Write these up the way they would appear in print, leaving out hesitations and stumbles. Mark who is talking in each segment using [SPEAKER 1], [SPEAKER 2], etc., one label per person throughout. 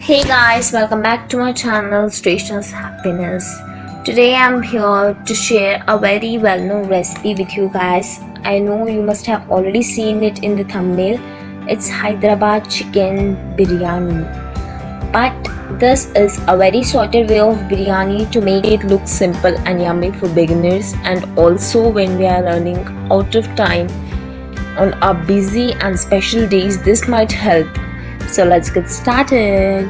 [SPEAKER 1] Hey guys, welcome back to my channel Shresta's Happiness. Today I'm here to share a very well-known recipe with you guys. I know you must have already seen it in the thumbnail. It's Hyderabad chicken biryani. But this is a very sorted way of biryani to make it look simple and yummy for beginners, and also when we are running out of time on our busy and special days, this might help. So let's get started.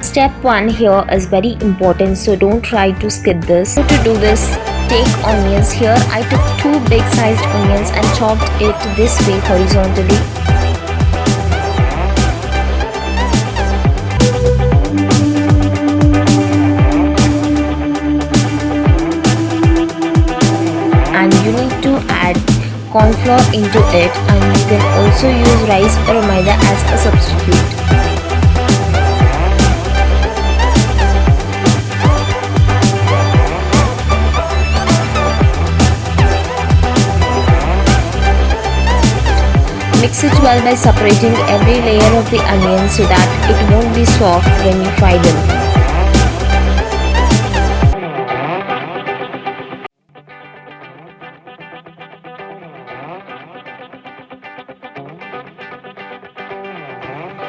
[SPEAKER 1] Step 1 here is very important, so don't try to skip this. So to do this, take onions. Here I took 2 big sized onions and chopped it this way horizontally. And you need to add corn flour into it, and you can also use rice or maida as a substitute. Mix it well by separating every layer of the onion so that it won't be soft when you fry them.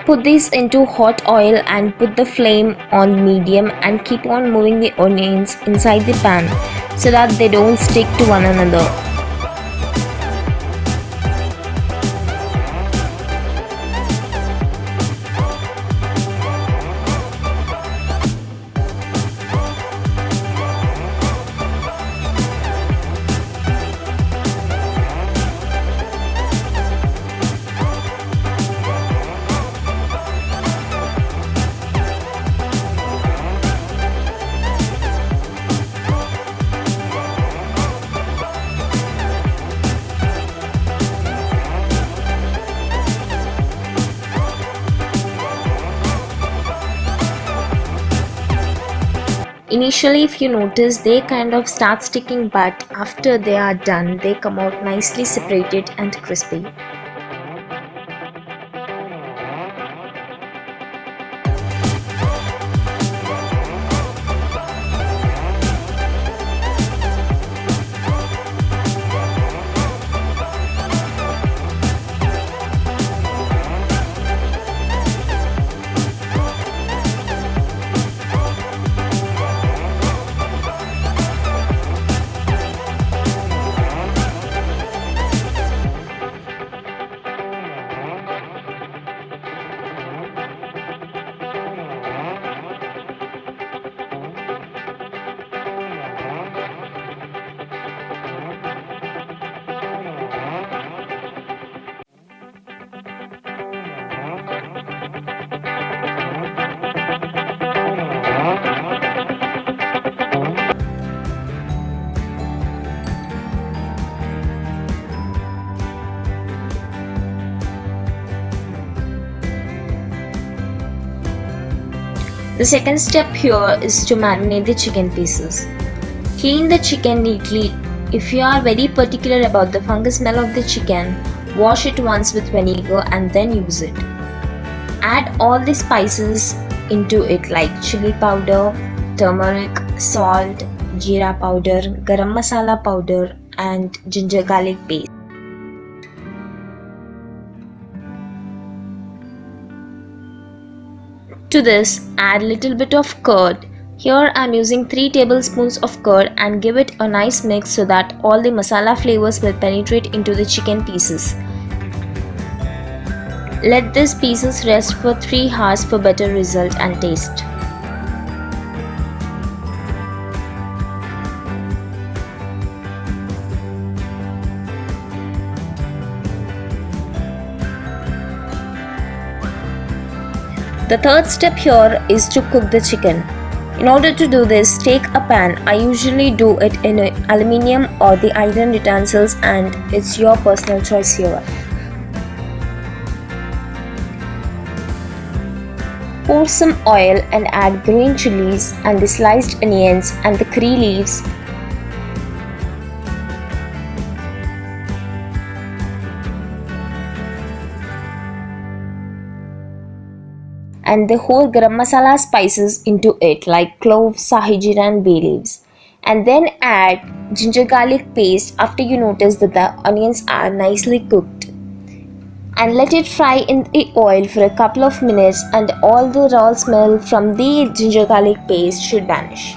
[SPEAKER 1] Put these into hot oil and put the flame on medium and keep on moving the onions inside the pan so that they don't stick to one another. Initially, if you notice, they kind of start sticking, but after they are done, they come out nicely separated and crispy. The second step here is to marinate the chicken pieces. Clean the chicken neatly. If you are very particular about the fungus smell of the chicken, wash it once with vinegar and then use it. Add all the spices into it like chili powder, turmeric, salt, jeera powder, garam masala powder and ginger garlic paste. To this, add little bit of curd. Here I am using 3 tablespoons of curd and give it a nice mix so that all the masala flavors will penetrate into the chicken pieces. Let these pieces rest for 3 hours for better result and taste. The third step here is to cook the chicken. In order to do this, take a pan. I usually do it in aluminium or the iron utensils, and it's your personal choice here. Pour some oil and add green chilies and the sliced onions and the curry leaves. and the whole garam masala spices into it like cloves, sahi jeera and bay leaves. And then add ginger garlic paste after you notice that the onions are nicely cooked. And let it fry in the oil for a couple of minutes, and all the raw smell from the ginger garlic paste should vanish.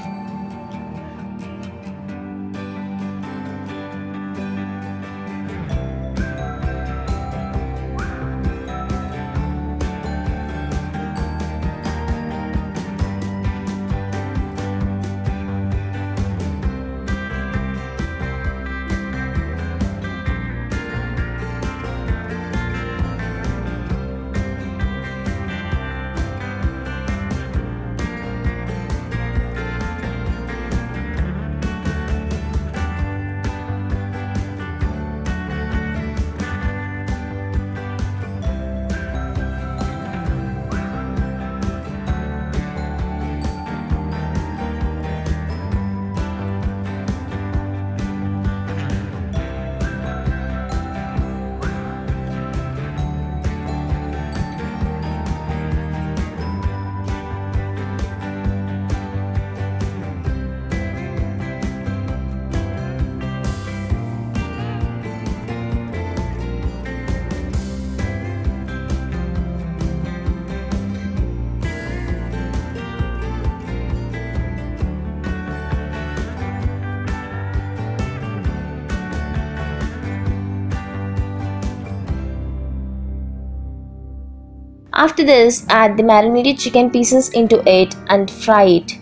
[SPEAKER 1] After this, add the marinated chicken pieces into it and fry it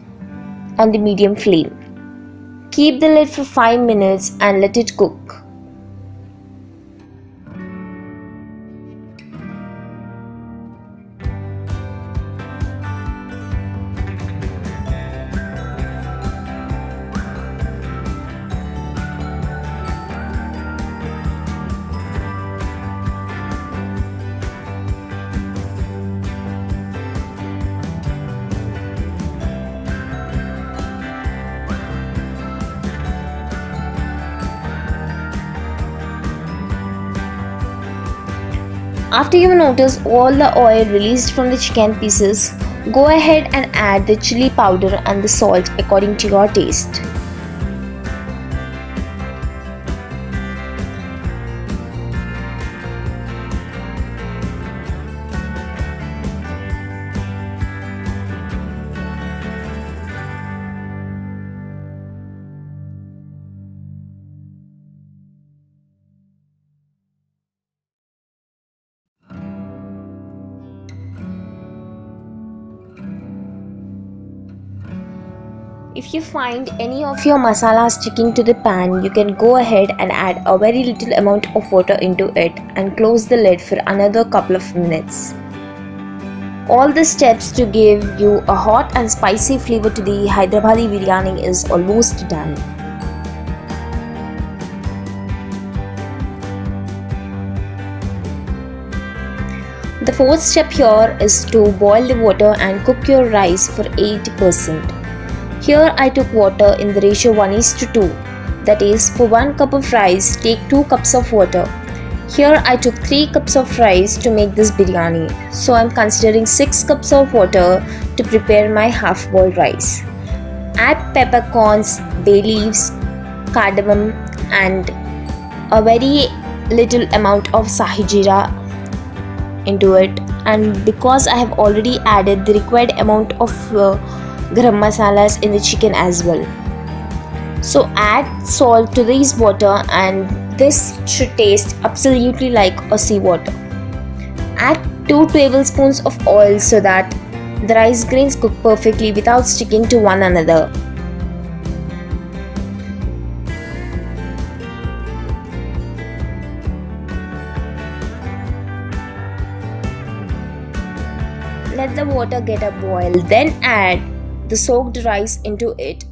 [SPEAKER 1] on the medium flame. Keep the lid for 5 minutes and let it cook. After you notice all the oil released from the chicken pieces, go ahead and add the chili powder and the salt according to your taste. If you find any of your masalas sticking to the pan, you can go ahead and add a very little amount of water into it and close the lid for another couple of minutes. All the steps to give you a hot and spicy flavor to the Hyderabadi biryani is almost done. The fourth step here is to boil the water and cook your rice for 80%. Here I took water in the ratio 1:2. That is, for 1 cup of rice, take 2 cups of water. Here I took 3 cups of rice to make this biryani. So I am considering 6 cups of water to prepare my half-boiled rice. Add peppercorns, bay leaves, cardamom and a very little amount of sahi jeera into it. And because I have already added the required amount of garam masalas in the chicken as well, so add salt to this water and this should taste absolutely like a seawater. Add 2 tablespoons of oil so that the rice grains cook perfectly without sticking to one another. Let the water get a boil, then add the soaked rice into it.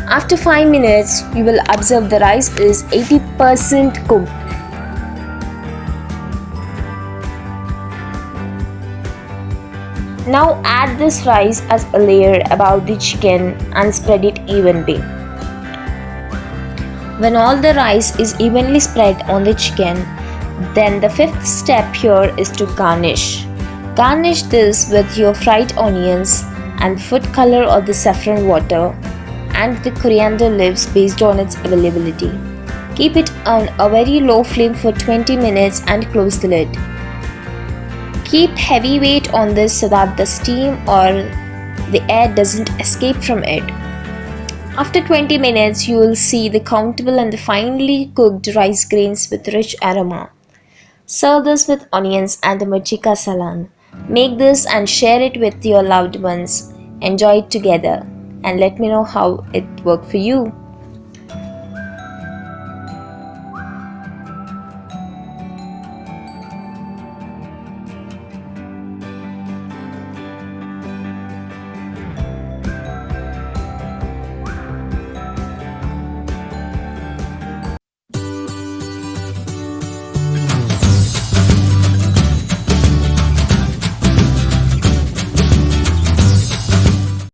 [SPEAKER 1] After 5 minutes, you will observe the rice is 80% cooked. Now add this rice as a layer above the chicken and spread it evenly. When all the rice is evenly spread on the chicken, then the fifth step here is to garnish. Garnish this with your fried onions and food color or the saffron water and the coriander leaves based on its availability. Keep it on a very low flame for 20 minutes and close the lid. Keep heavy weight on this so that the steam or the air doesn't escape from it. After 20 minutes, you will see the countable and the finely cooked rice grains with rich aroma. Serve this with onions and the mirchi ka salan. Make this and share it with your loved ones. Enjoy it together and let me know how it worked for you.